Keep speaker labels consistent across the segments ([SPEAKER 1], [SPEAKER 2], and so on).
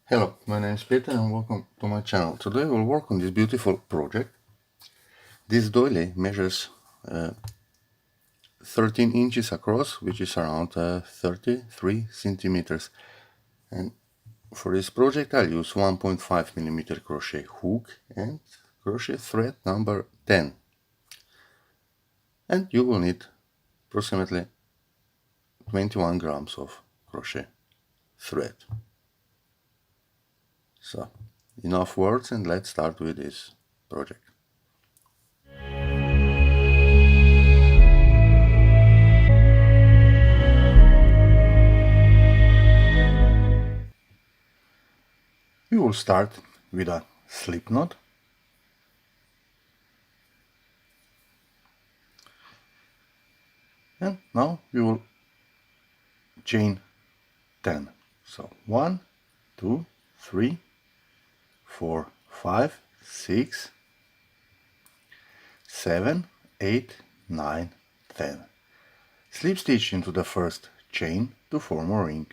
[SPEAKER 1] Hello, my name is Peter and welcome to my channel. Today we'll work on this beautiful project. This doily measures 13 inches across, which is around 33 centimeters. And for this project I'll use 1.5 millimeter crochet hook and crochet thread number 10. And you will need approximately 21 grams of crochet thread. So, enough words and let's start with this project. We will start with a slip knot. And now we will chain 10. So 1, 2, 3, 4, 5, 6, 7, 8, 9, 10. Slip stitch into the first chain to form a ring.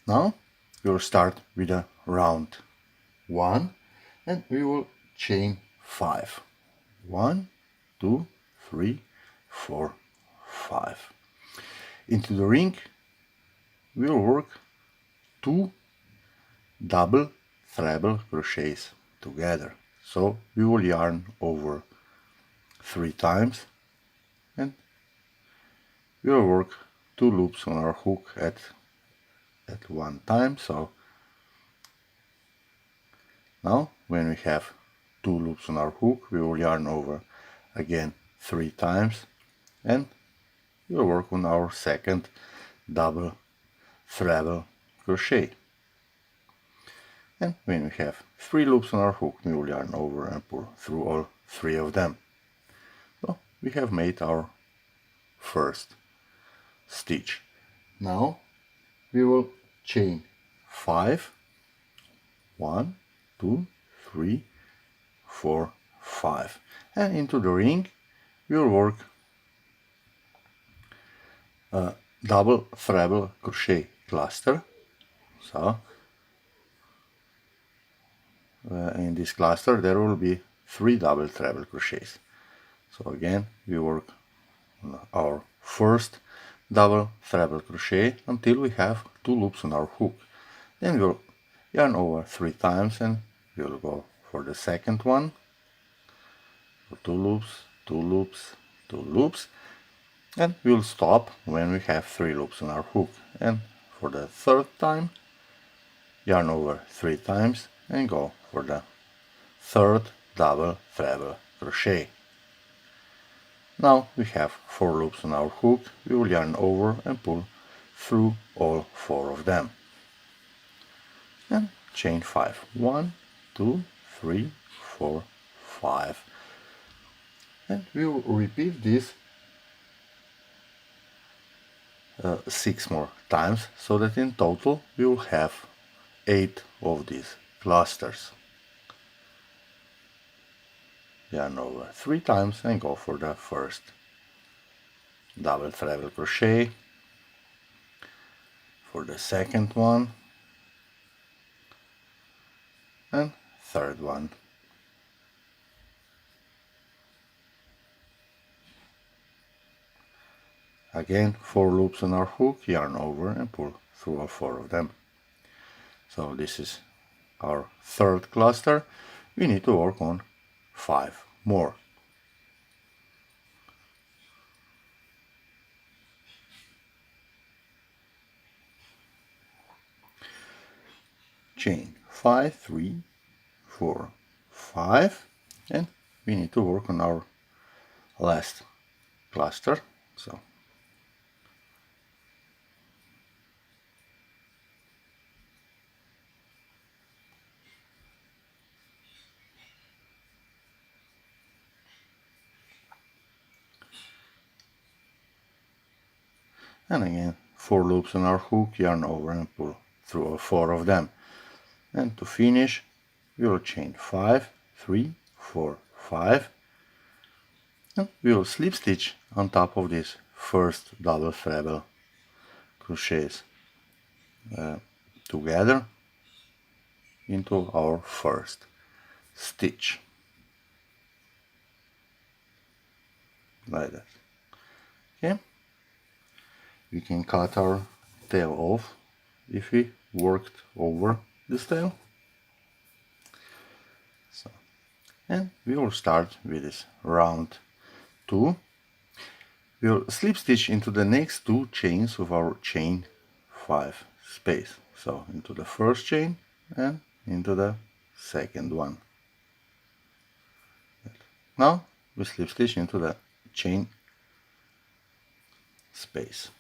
[SPEAKER 1] Now we will start with a round 1 and we will chain 5. 1, 2, 3, 4, 5. Into the ring we will work 2 double treble crochets together. So we will yarn over 3 times and we will work 2 loops on our hook at one time. So now when we have 2 loops on our hook we will yarn over again 3 times and we will work on our second double treble crochet. And when we have 3 loops on our hook we will yarn over and pull through all 3 of them. So we have made our first stitch. Now we will chain 5, 1, 2, 3, 4, 5, and into the ring we will work a double treble crochet cluster. So in this cluster there will be 3 double treble crochets. So again we work on our first double treble crochet until we have 2 loops on our hook. Then we'll yarn over 3 times and we'll go for the second one. 2 loops, 2 loops, 2 loops, and we'll stop when we have 3 loops on our hook. And for the third time yarn over 3 times and go for the third double treble crochet. Now we have 4 loops on our hook. We will yarn over and pull through all 4 of them and chain 5. 1, 2, 3, 4, 5, and we will repeat this 6 more times, so that in total we will have 8 of these clusters. Yarn over 3 times and go for the first double treble crochet, for the second one and third one. Again 4 loops on our hook, yarn over and pull through all 4 of them. So this is our third cluster. We need to work on 5 more. Chain 5, 3, 4, 5, and we need to work on our last cluster. So and again 4 loops on our hook, yarn over and pull through all 4 of them. And to finish we will chain 5, 3, 4, 5, and we will slip stitch on top of these first double treble crochets together into our first stitch, like that. Okay, we can cut our tail off if we worked over this tail. So, and we will start with this round 2. We'll slip stitch into the next 2 chains of our chain 5 space. So into the first chain and into the second one. Now we slip stitch into the chain space.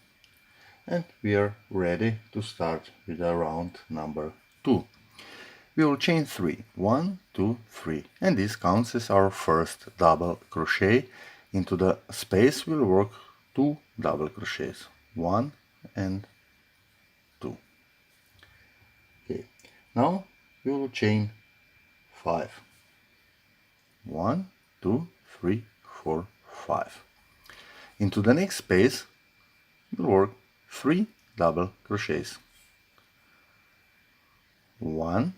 [SPEAKER 1] And we are ready to start with the round number 2. We will chain 3, 1, 2, 3, and this counts as our first double crochet. Into the space we'll work 2 double crochets, 1 and 2. Okay, now we will chain 5, 1, 2, 3, 4, 5. Into the next space we'll work 3 double crochets, 1,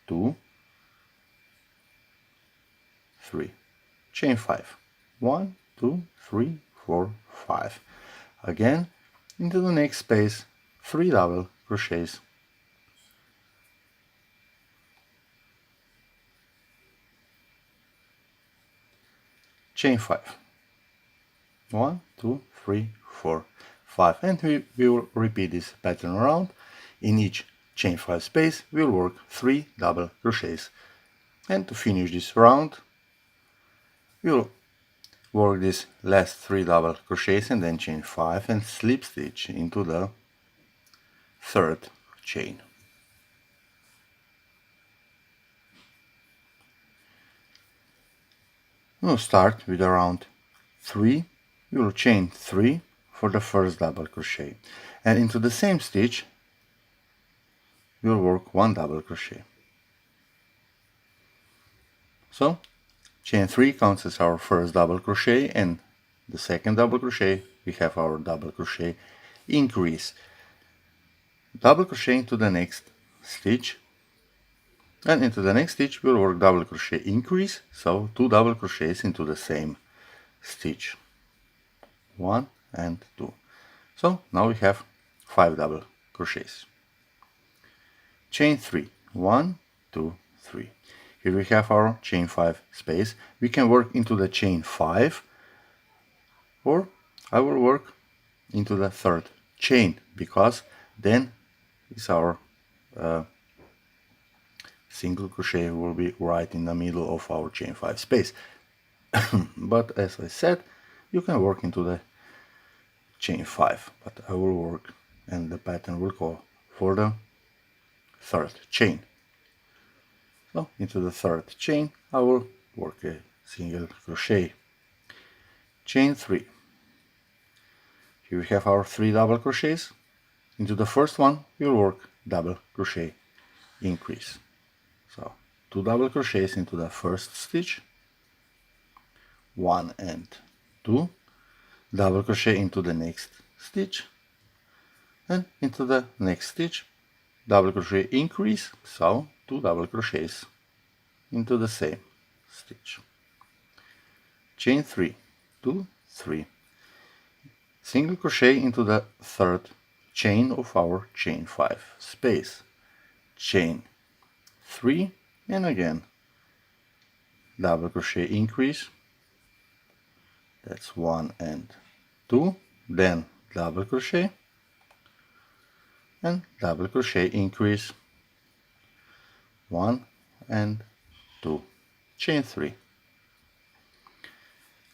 [SPEAKER 1] 2, 3, chain 5, 1, 2, 3, 4, 5. Again, into the next space 3 double crochets, 5, 1, 2, 3, 4, 5, and we will repeat this pattern around. In each chain 5 space we'll work 3 double crochets, and to finish this round we'll work this last 3 double crochets and then chain 5 and slip stitch into the third chain. We'll start with a round 3. We will chain 3 for the first double crochet, and into the same stitch we'll work 1 double crochet. So chain 3 counts as our first double crochet, and the second double crochet we have our double crochet increase. Double crochet into the next stitch, and into the next stitch we'll work double crochet increase, so 2 double crochets into the same stitch, 1 and 2. So now we have 5 double crochets. Chain 3, 1, 2, 3. Here we have our chain 5 space. We can work into the chain 5, or I will work into the third chain, because then is our single crochet will be right in the middle of our chain 5 space. But as I said, you can work into the chain 5, but I will work, and the pattern will call for the third chain. So into the third chain I will work a single crochet, chain 3. Here we have our 3 double crochets. Into the first one we'll work double crochet increase, so 2 double crochets into the first stitch, 1 and 2, double crochet into the next stitch, and into the next stitch double crochet increase, so 2 double crochets into the same stitch, chain 3, 2, 3, single crochet into the third chain of our chain 5 space, chain 3, and again double crochet increase, that's 1 and 2, then double crochet and double crochet increase, 1 and 2, chain 3.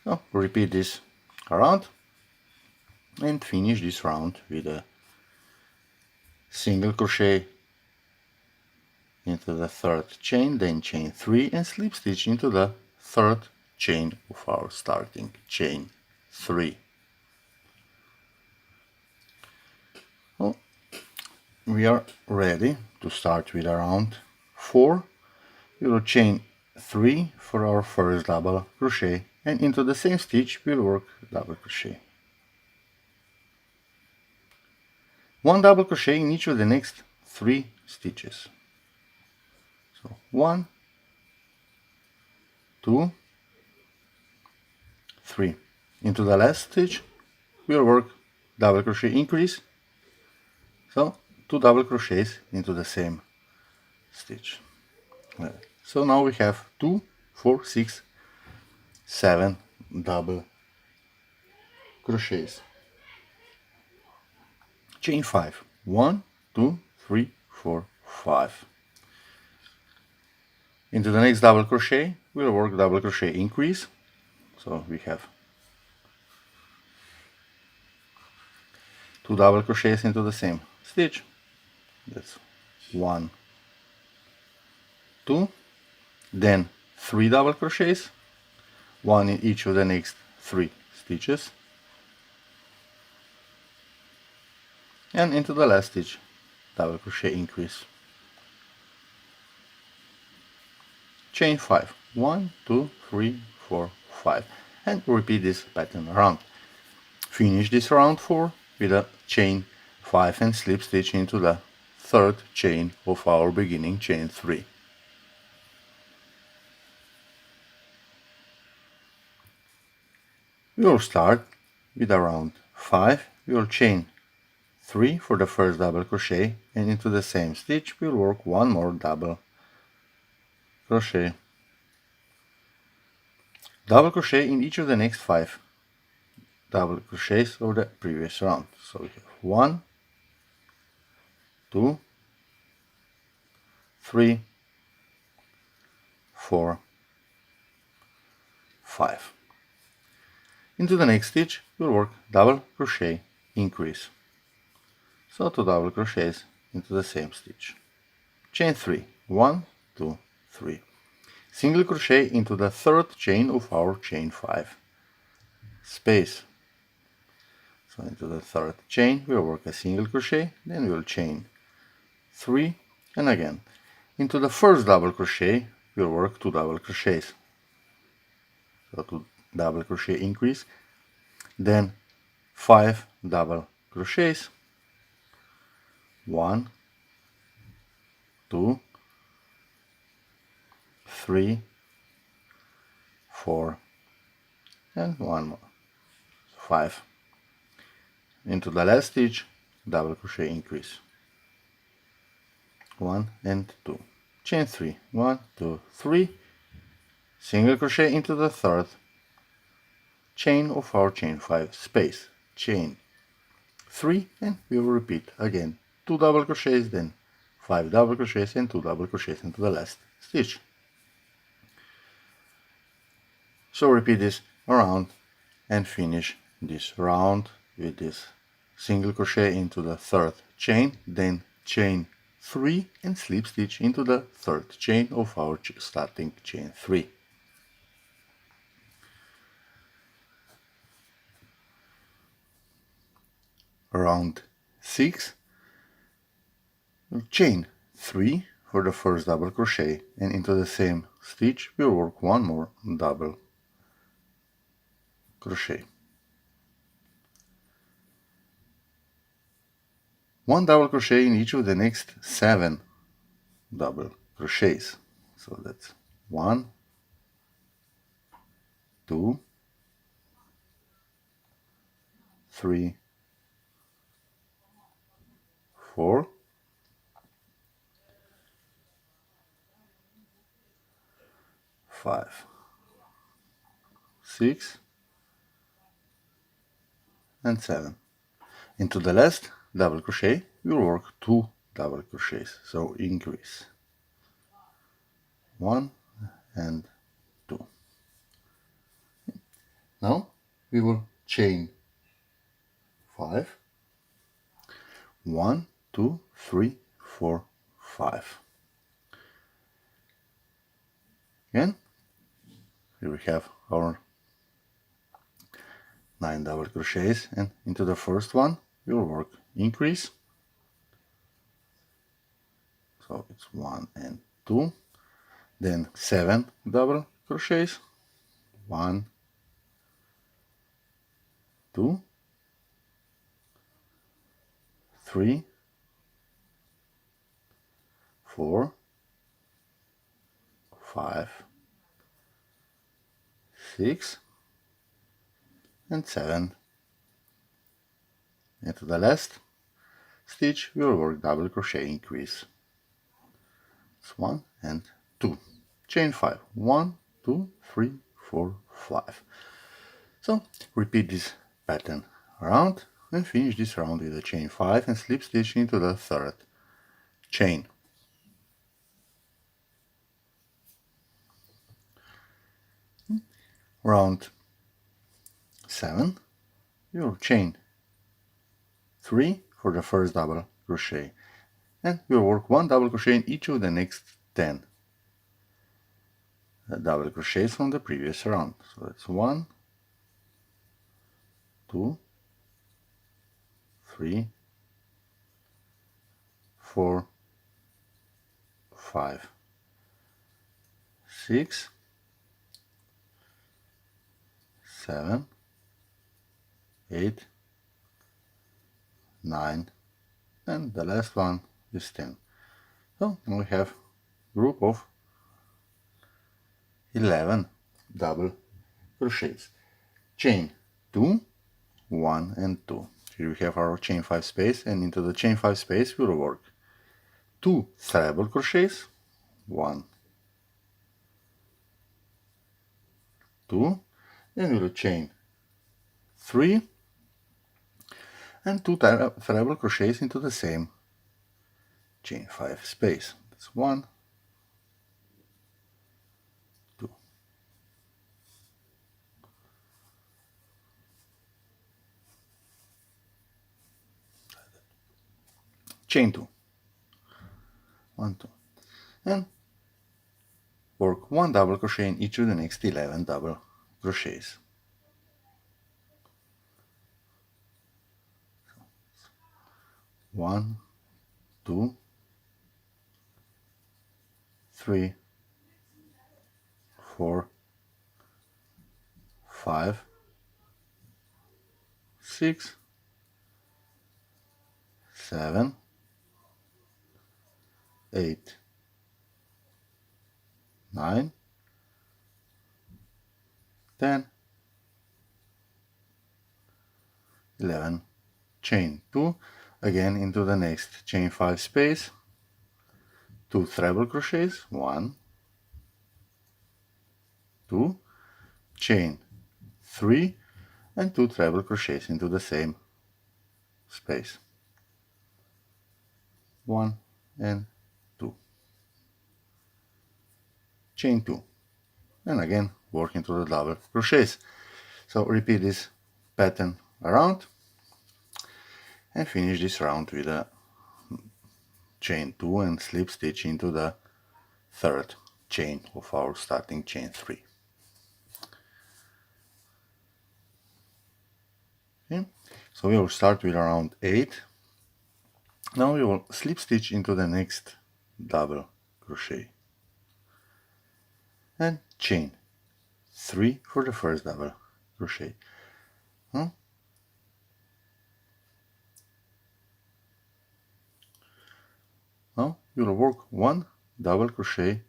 [SPEAKER 1] So repeat this around and finish this round with a single crochet into the third chain, then chain 3 and slip stitch into the third chain of our starting chain 3. Well, we are ready to start with a round 4. We will chain 3 for our first double crochet and into the same stitch we'll work double crochet. One double crochet in each of the next 3 stitches. So 1, 2, 3. Into the last stitch we'll work double crochet increase, so 2 double crochets into the same stitch. So now we have 2, 4, 6, 7 double crochets. Chain 5. 1, 2, 3, 4, 5. Into the next double crochet we'll work double crochet increase, so we have 2 double crochets into the same stitch. That's 1, 2, then 3 double crochets, 1 in each of the next 3 stitches, and into the last stitch double crochet increase. Chain 5. 1, 2, 3, 4, 5, and repeat this pattern around. Finish this round 4 with a chain 5 and slip stitch into the 3rd chain of our beginning chain 3. We will start with a round 5. We will chain 3 for the first double crochet, and into the same stitch we'll work 1 more double crochet. Double crochet in each of the next 5 double crochets of the previous round. So we have 1, 2, 3, 4, 5. Into the next stitch we'll work double crochet increase. So 2 double crochets into the same stitch. Chain 3. 1, 2, 3. Single crochet into the 3rd chain of our chain 5. Space. So into the 3rd chain we'll work a single crochet, then we'll chain 3, and again into the first double crochet we'll work 2 double crochets. So 2 double crochet increase, then 5 double crochets, 1, 2, 3, 4, and 1 more, 5. Into the last stitch double crochet increase, 1 and 2. Chain 3. 1, 2, 3. Single crochet into the 3rd chain of our chain 5 space. Chain 3, and we will repeat again 2 double crochets, then 5 double crochets and 2 double crochets into the last stitch. So repeat this around and finish this round with this single crochet into the 3rd chain, then chain 3 and slip stitch into the 3rd chain of our starting chain 3. Round 6, chain 3 for the first double crochet, and into the same stitch we'll work 1 more double crochet. 1 double crochet in each of the next 7 double crochets. So that's 1, 2, 3, 4, 5, 6, and 7. Into the last double crochet we'll work 2 double crochets, so increase 1 and 2. Now we will chain 5, 1, 2, 3, 4, 5. Again, here we have our 9 double crochets, and into the first one we'll work increase, so it's 1 and 2, then 7 double crochets, 1, 2, 3, 4, 5, 6, and 7. Into the last stitch we will work double crochet increase. It's 1 and 2. Chain 5. 1, 2, 3, 4, 5. So repeat this pattern around and finish this round with a chain 5 and slip stitch into the third chain. Round 7, you'll chain 3 for the first double crochet, and we'll work 1 double crochet in each of the next 10 double crochets from the previous round. So that's 1, 2, 3, 4, 5, 6, 7, 8, 9, and the last one is 10. So we have a group of 11 double crochets. Chain 2, 1 and 2. Here we have our chain 5 space, and into the chain 5 space we will work 2 treble crochets, 1, 2, then we will chain 3 and 2 treble crochets into the same chain 5 space. That's 1, 2. Chain 2, 1, 2, and work 1 double crochet in each of the next 11 double crochets. One, 2, 3, 4, 5, 6, 7, 8, 9, 10, 11. Chain 2 again into the next chain 5 space, 2 treble crochets, 1, 2, chain 3 and 2 treble crochets into the same space, 1 and 2, chain 2, and again work into the double crochets. So repeat this pattern around and finish this round with a chain 2 and slip stitch into the third chain of our starting chain 3. Okay. So we will start with around 8. Now we will slip stitch into the next double crochet and chain 3 for the first double crochet. Now you will work 1 double crochet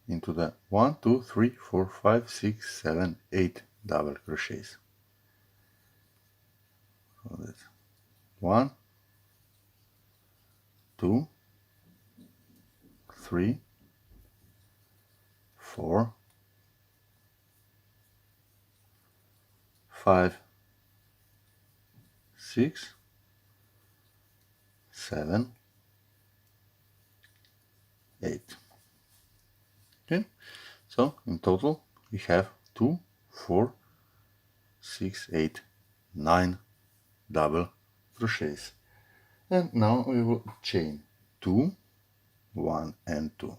[SPEAKER 1] into the 1, 2, 3, 4, 5, 6, 7, 8 double crochets. So that's 1, 2, 3, 4, 5, 6, 7, 8. Okay, so in total we have 2, 4, 6, 8, 9 double crochets. And now we will chain 2, 1 and 2.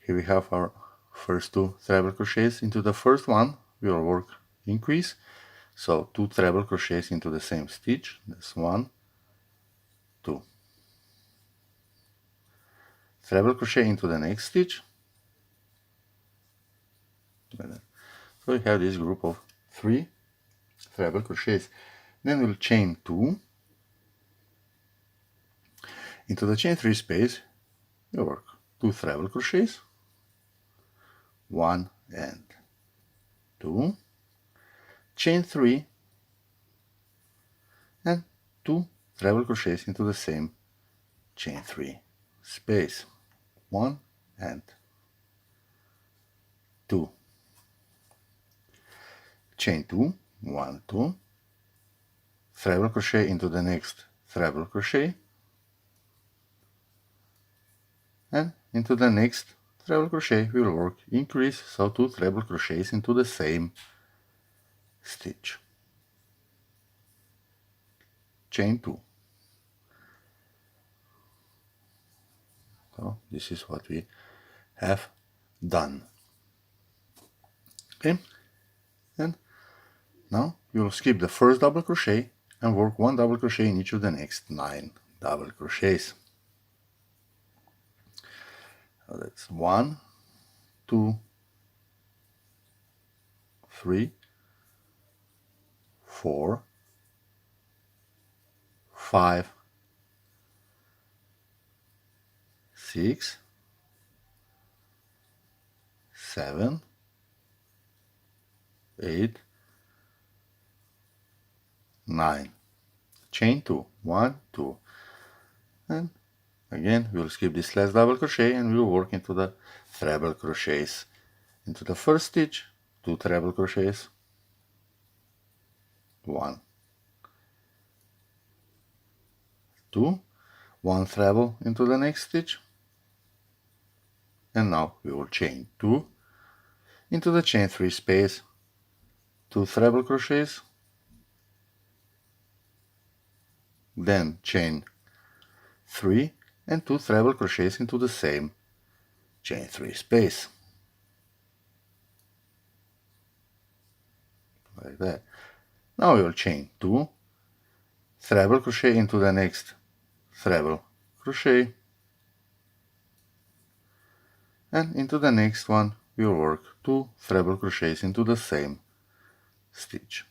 [SPEAKER 1] Here we have our first 2 treble crochets. Into the first one we will work increase, so 2 treble crochets into the same stitch. That's 1, 2. Treble crochet into the next stitch. So we have this group of 3 treble crochets. Then we'll chain 2. Into the chain 3 space, we work 2 treble crochets, 1 and 2, chain 3, and 2 treble crochets into the same chain 3 space, 1 and 2, chain 2, 1, 2, treble crochet into the next treble crochet, and into the next treble crochet we will work increase, so 2 treble crochets into the same stitch, chain 2. So this is what we have done. Okay, and now you will skip the first double crochet and work 1 double crochet in each of the next 9 double crochets. So that's 1, 2, 3, 4, 5, 6, 7, 8, 9. Chain 2, 1, 2, and again we'll skip this last double crochet and we'll work into the treble crochets. Into the first stitch, 2 treble crochets, 1, 2, 1 treble into the next stitch, and now we will chain 2 into the chain 3 space, 2 treble crochets, then chain 3 and 2 treble crochets into the same chain 3 space, like that. Now we will chain 2 treble crochet into the next treble crochet, and into the next one we will work 2 treble crochets into the same stitch,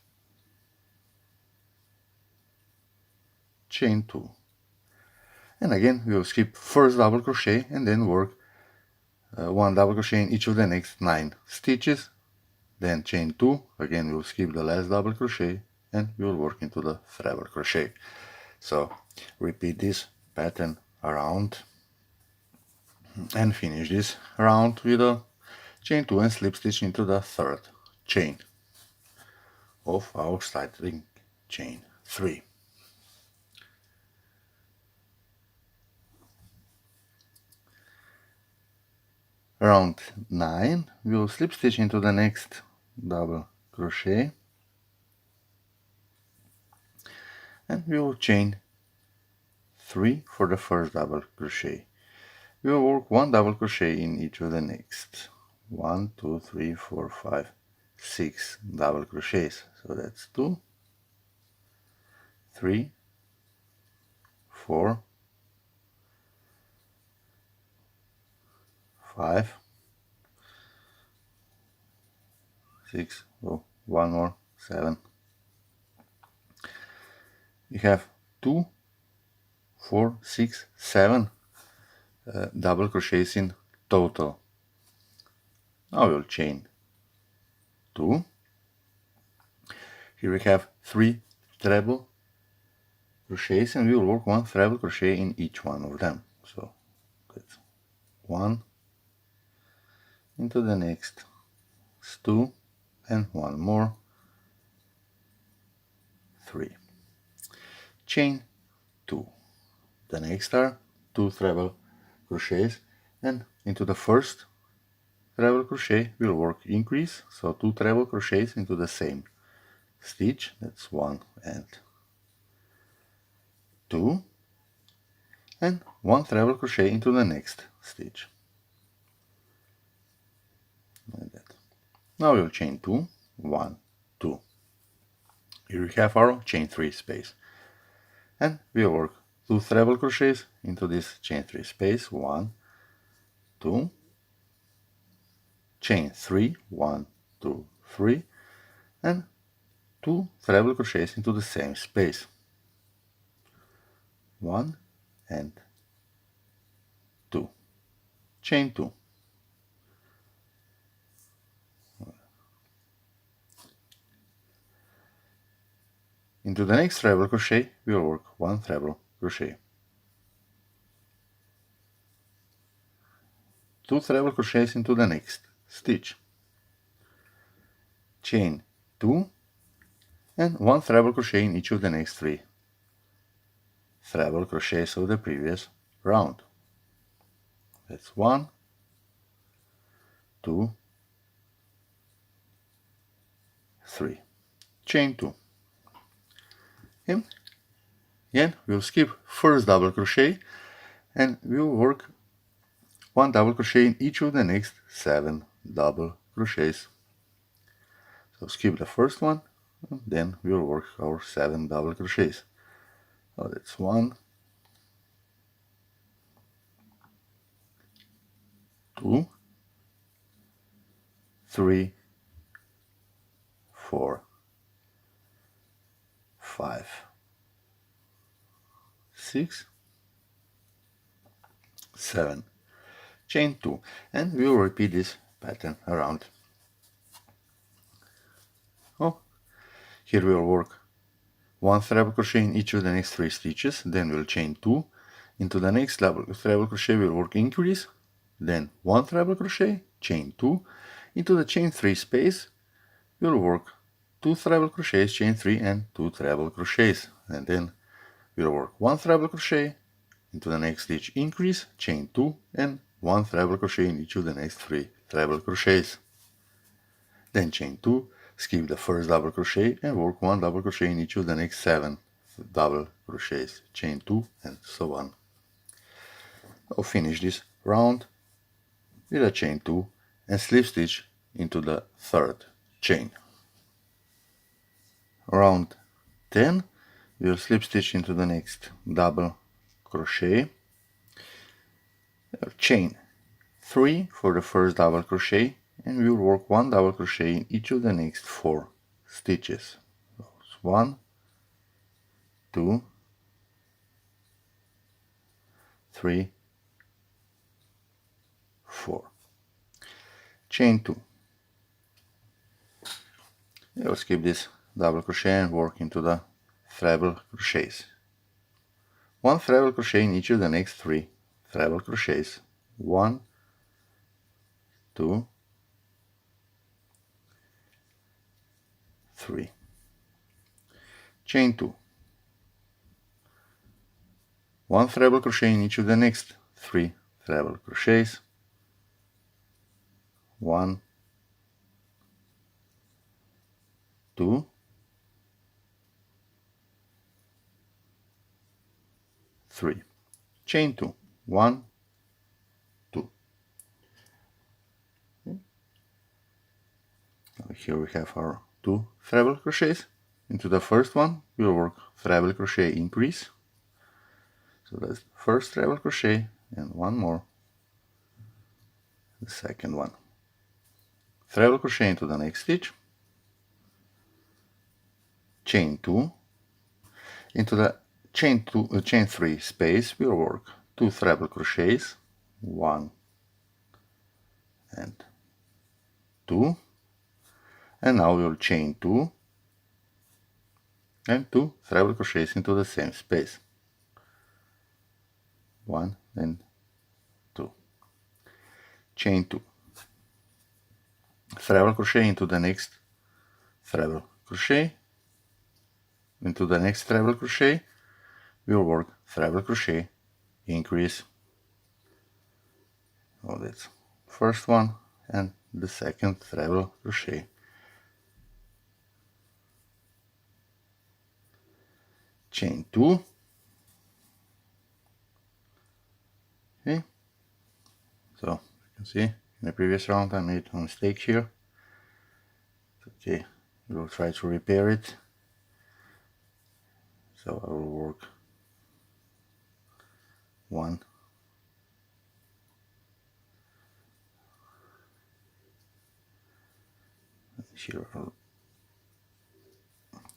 [SPEAKER 1] chain 2, and again we will skip first double crochet and then work 1 double crochet in each of the next 9 stitches, then chain 2, again we will skip the last double crochet and we will work into the treble crochet. So repeat this pattern around and finish this round with a chain 2 and slip stitch into the third chain of our starting chain 3. Round 9, we will slip stitch into the next double crochet and we will chain 3 for the first double crochet. We will work 1 double crochet in each of the next 1, 2, 3, 4, 5, 6 double crochets. So that's 2, 3, 4, 5, 6, oh, 1 more, 7. You have 2, 4, 6, 7 double crochets in total. Now we'll chain 2. Here we have 3 treble crochets and we will work 1 treble crochet in each one of them. So that's 1 into the next, 2 and 1 more, 3. Chain 2. The next are 2 treble crochets and into the first treble crochet we'll work increase, so 2 treble crochets into the same stitch, that's 1 and 2, and 1 treble crochet into the next stitch, like that. Now we'll chain 2, 1, 2. Here we have our chain 3 space, and we'll work 2 treble crochets into this chain 3 space, 1, 2, chain 3, 1, 2, 3, and 2 treble crochets into the same space. 1 and 2. Chain 2. Into the next treble crochet we'll work 1 treble crochet. 2 treble crochets into the next stitch. Chain 2 and 1 treble crochet in each of the next 3 treble crochets of the previous round. That's 1, 2, 3. Chain 2. And again we'll skip first double crochet and we'll work 1 double crochet in each of the next 7 double crochets. So skip the first one, and then we'll work our 7 double crochets. So that's 1, 2, 3, 4, 5, 6, 7. Chain 2, and we will repeat this pattern around. Oh, here we will work 1 treble crochet in each of the next 3 stitches, then we'll chain 2. Into the next treble crochet we'll work increase, then 1 treble crochet, chain 2. Into the chain 3 space we'll work 2 treble crochets, chain 3 and 2 treble crochets, and then we'll work 1 treble crochet, into the next stitch increase, chain 2 and 1 treble crochet in each of the next 3 treble crochets. Then chain 2, skip the first double crochet and work 1 double crochet in each of the next 7 double crochets, chain 2 and so on. I'll finish this round with a chain 2 and slip stitch into the third chain. Round 10, we'll slip stitch into the next double crochet, chain 3 for the first double crochet, and we'll work 1 double crochet in each of the next 4 stitches. So 1, 2, 3, 4. Chain 2. We'll skip this double crochet and work into the treble crochets. 1 treble crochet in each of the next 3 treble crochets. 1, 2, 3. Chain 2. 1 treble crochet in each of the next 3 treble crochets. 1, 2, 3. Chain 2. 1, 2. Okay. Now here we have our 2 treble crochets. Into the first one we'll work treble crochet increase. So that's the first treble crochet and 1 more, the second one. Treble crochet into the next stitch, chain 2. Into the chain 3 space we'll work 2 treble crochets, 1 and 2, and now we'll chain 2 and 2 treble crochets into the same space, 1 and 2. Chain 2, treble crochet into the next treble crochet. Into the next treble crochet we'll work treble crochet increase. Oh, that's first one and the second treble crochet. Chain 2. Okay, so you can see in the previous round I made a mistake here. Okay, we will try to repair it. So I will work 1, here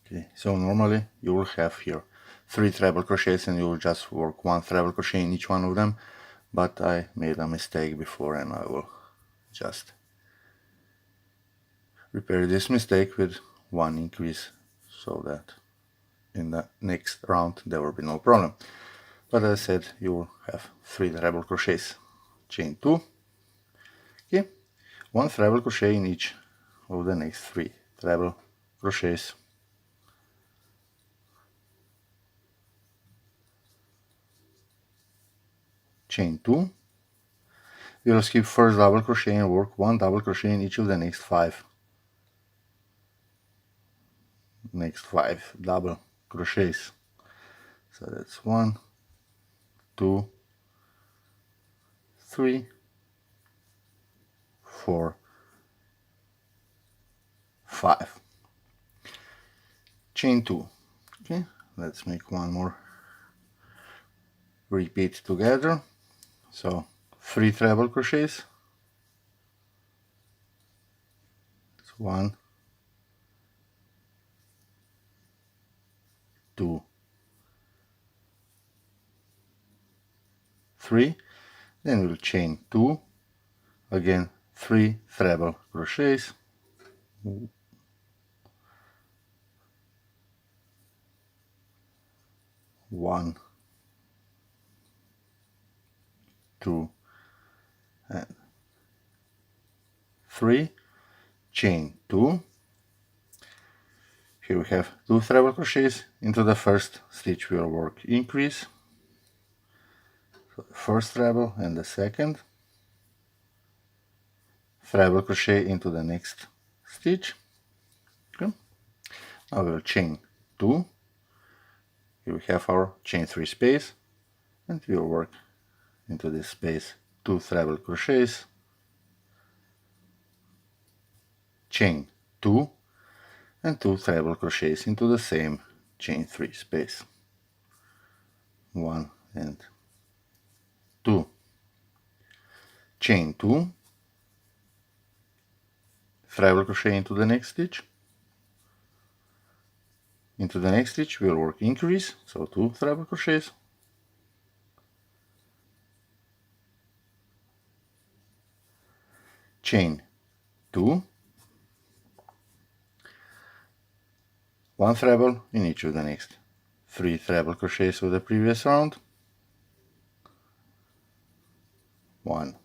[SPEAKER 1] Okay, so normally you will have here 3 treble crochets and you will just work 1 treble crochet in each one of them, but I made a mistake before and I will just repair this mistake with 1 increase so that in the next round there will be no problem. But as I said, you will have 3 treble crochets. Chain 2, okay, 1 treble crochet in each of the next 3 treble crochets. Chain 2, we will skip first double crochet and work 1 double crochet in each of the next 5 double crochets. So that's 1, 2, 3, 4, 5. Chain 2. Okay, let's make one more repeat together. So 3 treble crochets. It's 1, 2, 3. Then we'll chain 2. Again 3 treble crochets. 1, 2, and 3. Chain 2. Here we have 2 treble crochets. Into the first stitch we'll work increase. So the first treble and the second. Treble crochet into the next stitch. Okay. Now we'll chain 2. Here we have our chain 3 space, and we'll work into this space 2 treble crochets, chain 2, and 2 treble crochets into the same chain 3 space. 1 and 2. Chain 2, treble crochet into the next stitch. Into the next stitch we'll work increase, so 2 treble crochets. Chain 2, 1 treble in each of the next 3 treble crochets of the previous round. 1,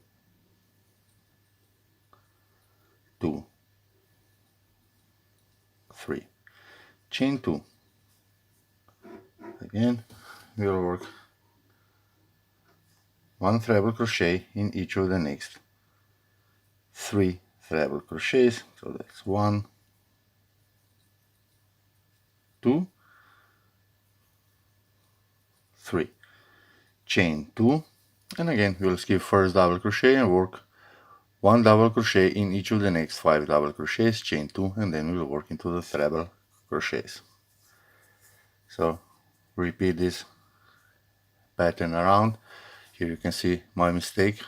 [SPEAKER 1] 2, 3. Chain 2. Again, we'll work 1 treble crochet in each of the next 3 treble crochets. So that's 1, 2, 3. Chain 2, and again we'll skip first double crochet and work 1 double crochet in each of the next 5 double crochets, chain 2, and then we'll work into the treble crochets. So repeat this pattern around. Here you can see my mistake,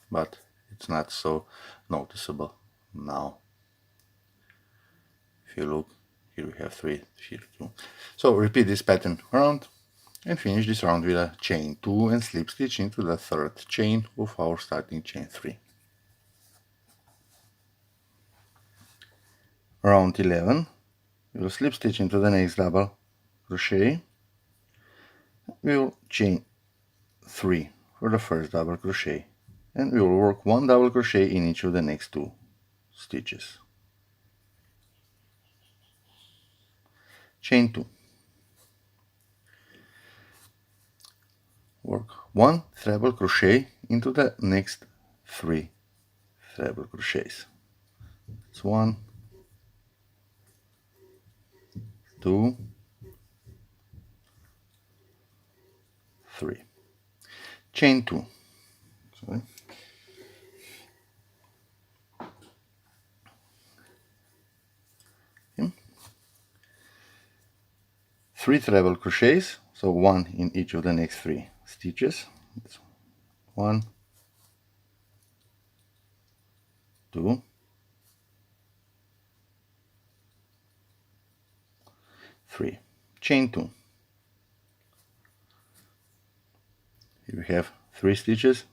[SPEAKER 1] but it's not so noticeable now. If you look, here we have 3, here 2. So repeat this pattern around and finish this round with a chain 2 and slip stitch into the third chain of our starting chain 3. Round 11, we will slip stitch into the next double crochet. We will chain 3 for the first double crochet, and we will work 1 double crochet in each of the next 2 stitches. Chain 2. Work 1 treble crochet into the next 3 treble crochets. It's 1, 2, 3. Chain 2. Sorry. Okay. 3 treble crochets, so 1 in each of the next 3 stitches. It's 1, 2, 3, chain 2. Here we have 3 stitches,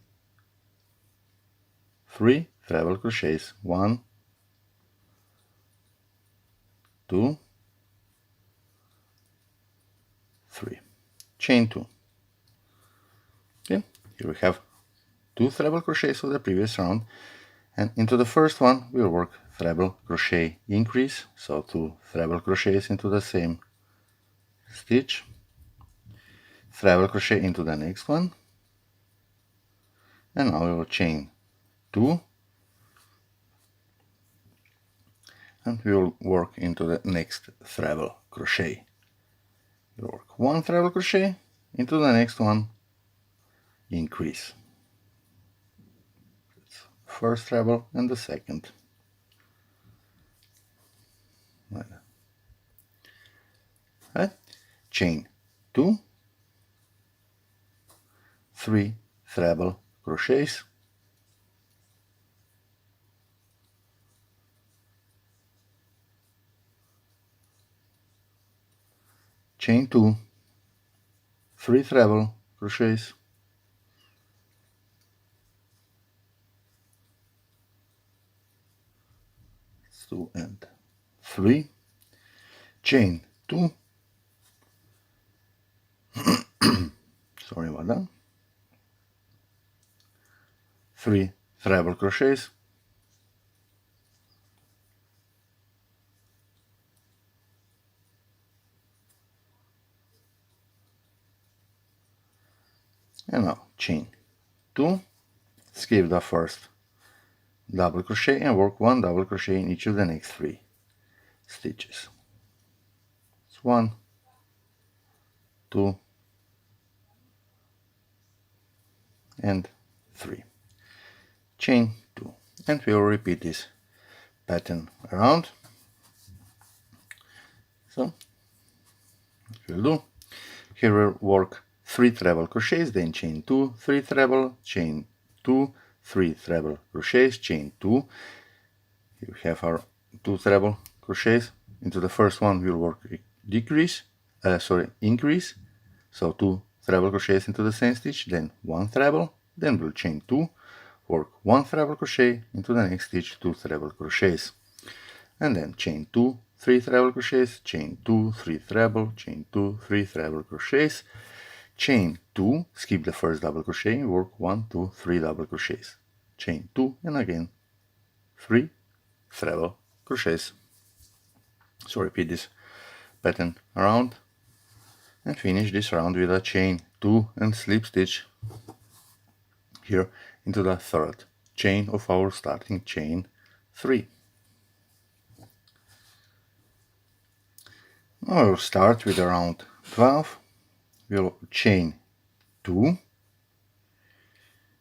[SPEAKER 1] 3 treble crochets, 1, 2, 3, chain 2. Okay, here we have 2 treble crochets of the previous round, and into the first one we'll work treble crochet increase, so 2 treble crochets into the same stitch, treble crochet into the next one, and now we will chain 2, and we will work into the next treble crochet. We'll work 1 treble crochet into the next one, increase. It's first treble and the second. Right? Chain 2, 3 treble crochets, chain 2, 3 treble crochets, 2 and 3, chain 2, sorry about that, 3 treble crochets, and now chain 2, skip the first double crochet and work 1 double crochet in each of the next 3 stitches. It's 1, 2, and 3. Chain 2, and we will repeat this pattern around. So we'll do. Here we'll work 3 treble crochets, then chain 2, 3 treble, chain 2, 3 treble crochets, chain 2. Here we have our 2 treble crochets. Into the first one we'll work increase. So 2 treble crochets into the same stitch, then 1 treble, then we'll chain 2, work 1 treble crochet into the next stitch, 2 treble crochets, and then chain 2, 3 treble crochets, chain 2, 3 treble, chain 2, 3 treble crochets, chain 2, skip the first double crochet, work 1, 2, 3 double crochets, chain 2, and again 3 treble crochets. So repeat this pattern around and finish this round with a chain 2 and slip stitch here into the third chain of our starting chain 3. Now we'll start with around 12. We'll chain 2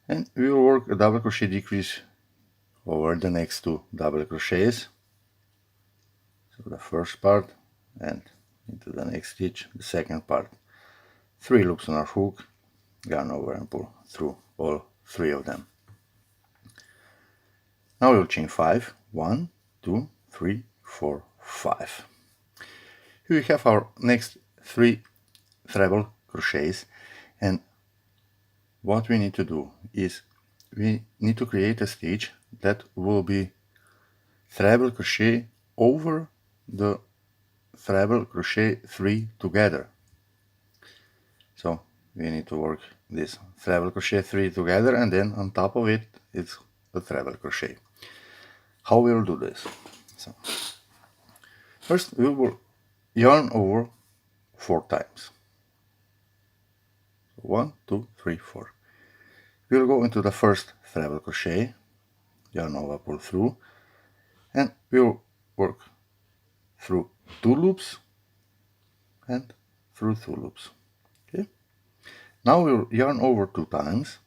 [SPEAKER 1] and we will work a double crochet decrease over the next 2 double crochets. So the first part and into the next stitch, the second part. 3 loops on our hook, yarn over and pull through all 3 of them. Now we'll chain 5. 1, 2, 3, 4, 5. Here we have our next 3 treble crochets, and what we need to do is we need to create a stitch that will be treble crochet over the treble crochet 3 together. So we need to work this treble crochet 3 together, and then on top of it it's the treble crochet. How we'll do this? So first we will yarn over 4 times. 1, 2, 3, 4. We'll go into the first treble crochet, yarn over, pull through, and we'll work through 2 loops and through 2 loops. Okay. Now we'll yarn over 2 times,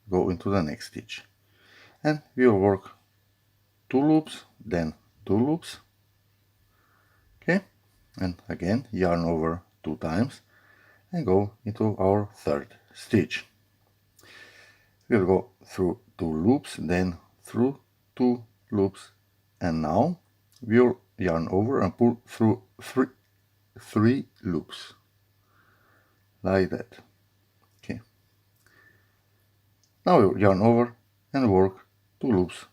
[SPEAKER 1] go into the next stitch, and we'll work 2 loops, then 2 loops. Okay, and again yarn over 2 times and go into our third stitch. We'll go through 2 loops, then through 2 loops, and now we'll yarn over and pull through 3 loops, like that. Okay. Now we yarn over and work 2 loops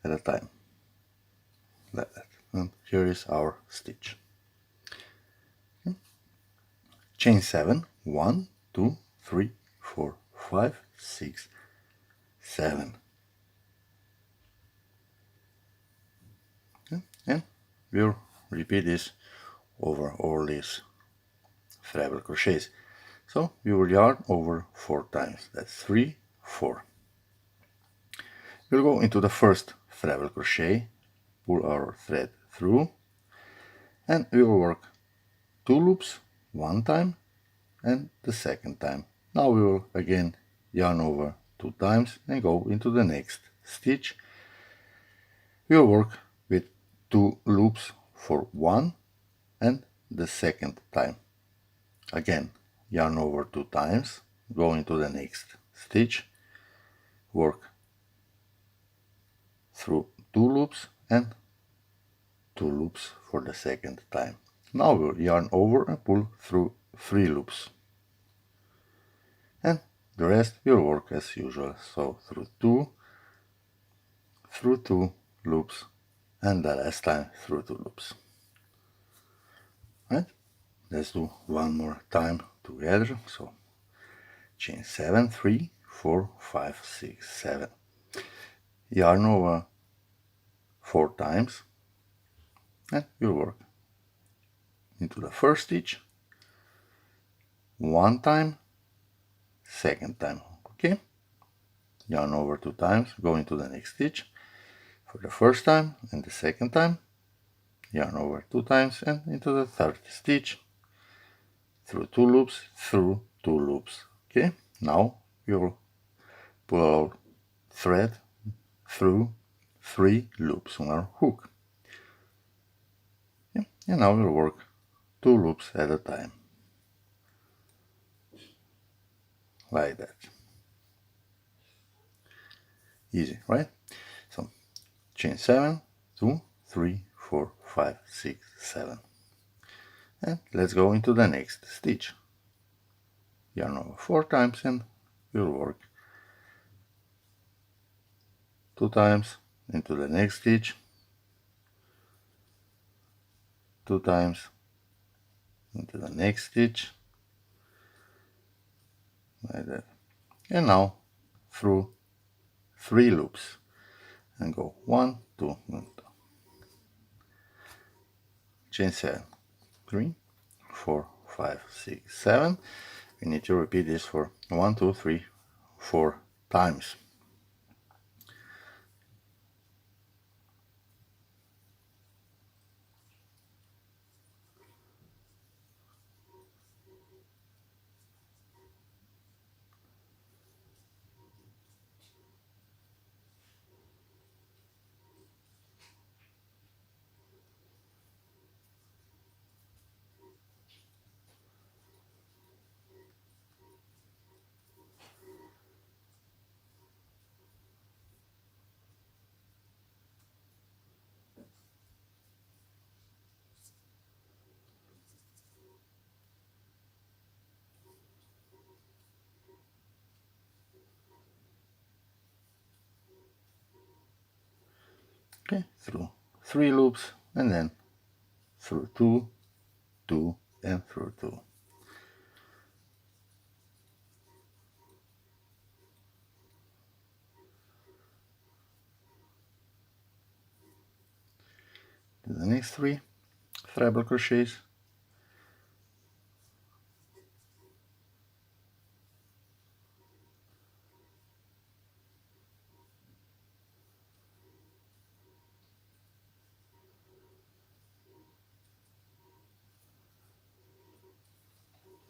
[SPEAKER 1] at a time, like that. And here is our stitch. Okay. Chain 7, 1, 2, 3, 4, 5, 6, 7. Okay. And we'll repeat this over all these treble crochets. So we will yarn over 4 times. That's 3, 4. We'll go into the first treble crochet, pull our thread through, and we will work 2 loops one time and the second time. Now we will again yarn over 2 times and go into the next stitch. We will work with 2 loops for one and the second time. Again, yarn over 2 times, go into the next stitch, work through 2 loops and 2 loops for the second time. Now we'll yarn over and pull through 3 loops. And the rest will work as usual. So through 2 loops, and the last time through 2 loops. Right? Let's do one more time together. So chain 7, 3, 4, 5, 6, 7. Yarn over 4 times and you'll work into the first stitch one time, second time. Okay? Yarn over 2 times, go into the next stitch for the first time and the second time. Yarn over 2 times and into the third stitch through 2 loops, through 2 loops. Okay? Now you'll pull our thread through 3 loops on our hook. Okay? And now we'll work 2 loops at a time, like that. Easy, right? So chain 7, 2, 3, 4, 5, 6, 7. And let's go into the next stitch. Yarn over 4 times and we'll work 2 times into the next stitch, 2 times into the next stitch, like that. And now through 3 loops and go 1, 2, and 2. Chain 7, 3, 4, 5, 6, 7. We need to repeat this for 1, 2, 3, 4 times. Okay, through 3 loops and then through 2, 2, and through 2. To the next 3 treble crochets.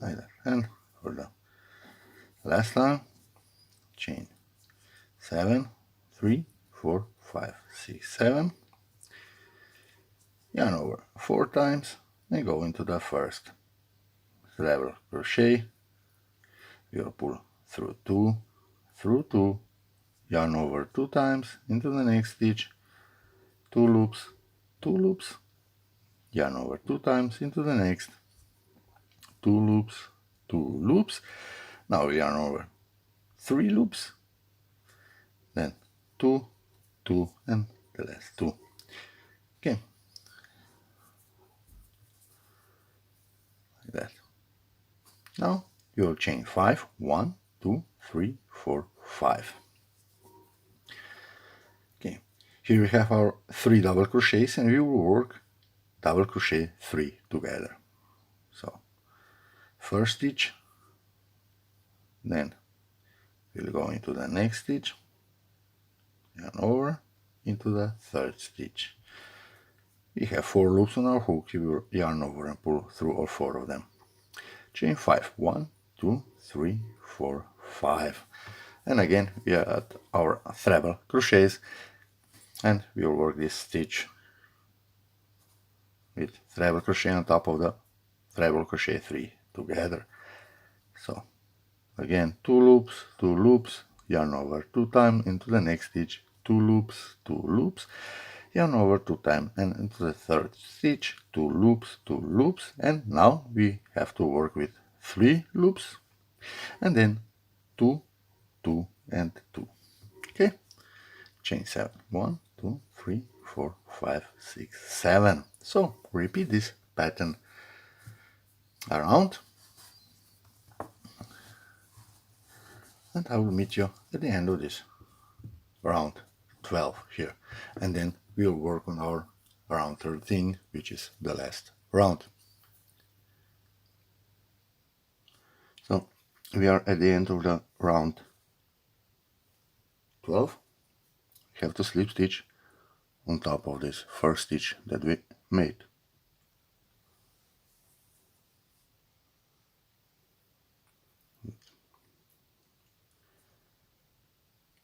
[SPEAKER 1] Like that. And for the last time, chain 7, 3, 4, 5, 6, 7. Yarn over 4 times and go into the first treble crochet. You'll pull through 2, through 2, yarn over 2 times into the next stitch, 2 loops, 2 loops, yarn over 2 times into the next, 2 loops, 2 loops. Now we yarn over 3 loops, then 2, 2, and the last 2. Okay, like that. Now you will chain 5, 1, 2, 3, 4, 5. Okay, here we have our 3 double crochets, and we will work double crochet 3 together. So first stitch, then we'll go into the next stitch, yarn over into the third stitch. We have 4 loops on our hook. You will yarn over and pull through all 4 of them. Chain 5, 1, 2, 3, 4, 5. And again we are at our treble crochets, and we will work this stitch with treble crochet on top of the treble crochet 3 together. So again 2 loops, yarn over 2 times into the next stitch, 2 loops, yarn over 2 times and into the third stitch, 2 loops, and now we have to work with 3 loops and then 2, 2, and 2. Okay, chain 7, 1, 2, 3, 4, 5, 6, 7. So repeat this pattern around, and I will meet you at the end of this round 12 here, and then we'll work on our round 13, which is the last round. So we are at the end of the round 12. We have to slip stitch on top of this first stitch that we made.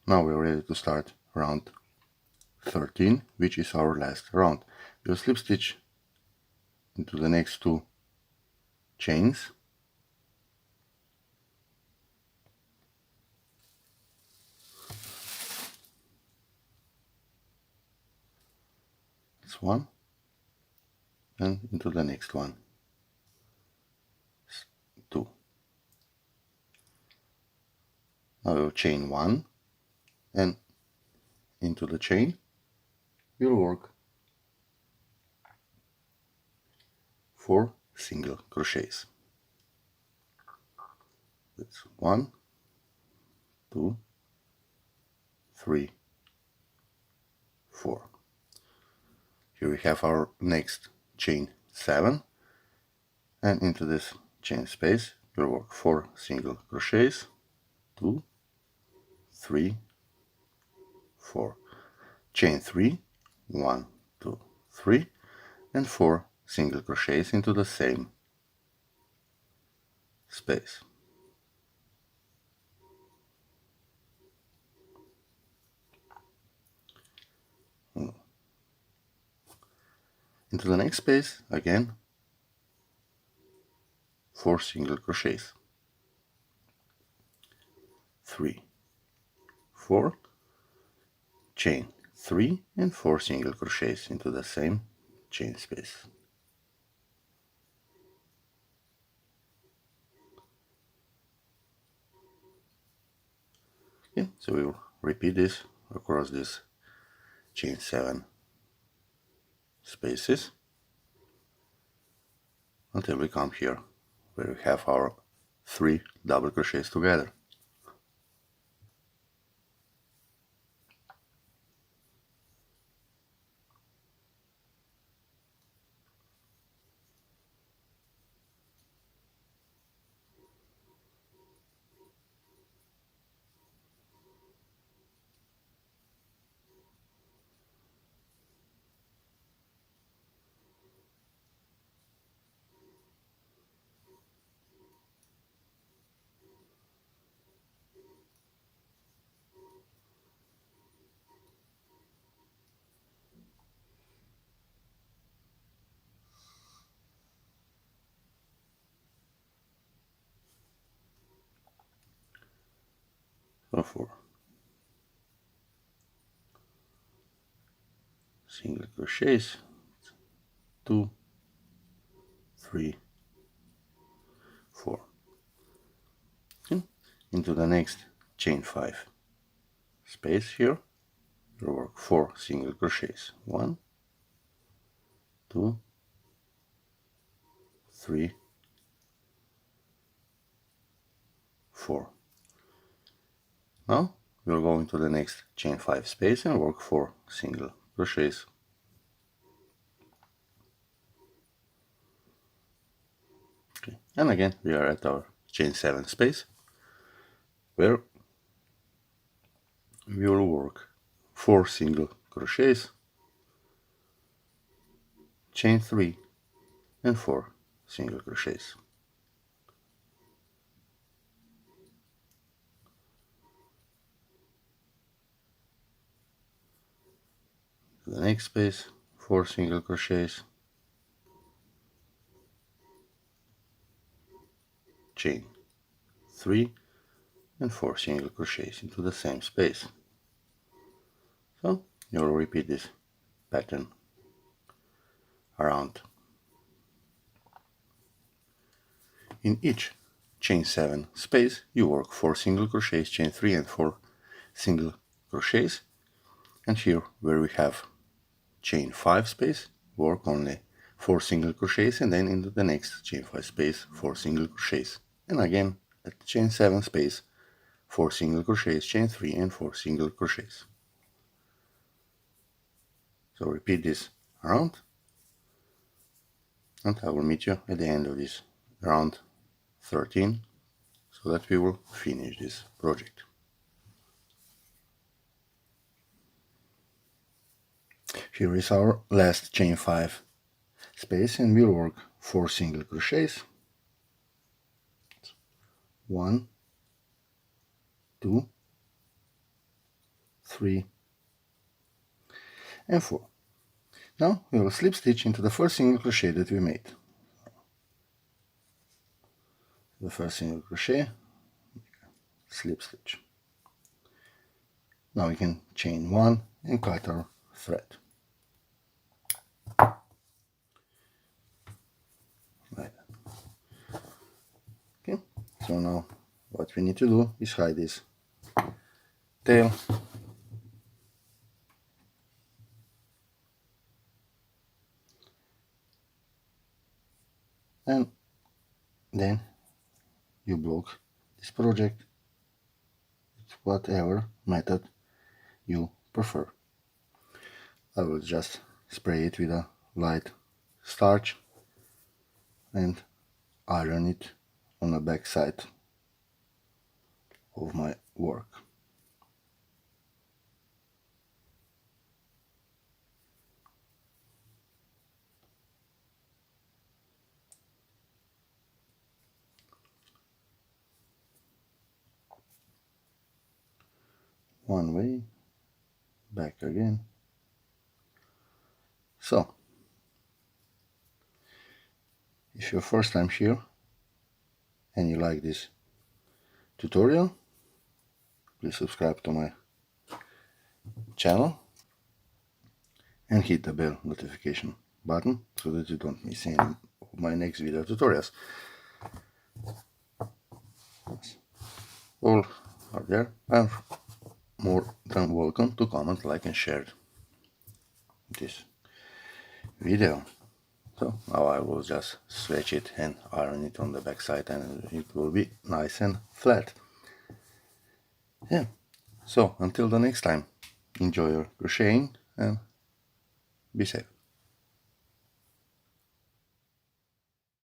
[SPEAKER 1] Now we're ready to start round 13, which is our last round. We'll slip stitch into the next 2 chains, it's 1, and into the next one, 2. Now we'll chain 1, and into the chain we'll work 4 single crochets. That's 1, 2, 3, 4. Here we have our next chain 7, and into this chain space we'll work 4 single crochets, 2, 3, 4. Chain 3, 1, 2, 3, and 4 single crochets into the same space. Into the next space again 4 single crochets, 3, 4, chain 3 and 4 single crochets into the same chain space. Okay, so we will repeat this across this chain 7 spaces until we come here where we have our 3 double crochets together. So 4 single crochets, 2, 3, 4. And into the next chain 5 space here, you work 4 single crochets. 1, 2, 3, 4. Now we'll go into the next chain 5 space and work 4 single crochets. Okay. And again we are at our chain 7 space, where we will work 4 single crochets, chain 3 and 4 single crochets. To the next space, 4 single crochets, chain 3 and 4 single crochets into the same space. So you will repeat this pattern around. In each chain 7 space you work 4 single crochets, chain 3 and 4 single crochets, and here where we have chain 5 space, work only 4 single crochets, and then into the next chain 5 space 4 single crochets, and again at chain 7 space 4 single crochets, chain 3 and 4 single crochets. So repeat this around, and I will meet you at the end of this round 13 so that we will finish this project. Here is our last chain 5 space, and we'll work 4 single crochets. 1, 2, 3 and 4. Now we will slip stitch into the first single crochet that we made. The first single crochet, slip stitch. Now we can chain 1 and cut our thread. Like that. Okay, so now what we need to do is hide this tail, and then you block this project with whatever method you prefer. I will just spray it with a light starch and iron it on the back side of my work. One way, back again. So, if you're first time here and you like this tutorial, please subscribe to my channel and hit the bell notification button so that you don't miss any of my next video tutorials. All are there, and more than welcome to comment, like and share this video. So now I will just stretch it and iron it on the back side, and it will be nice and flat. Yeah, so until the next time, enjoy your crocheting and be safe.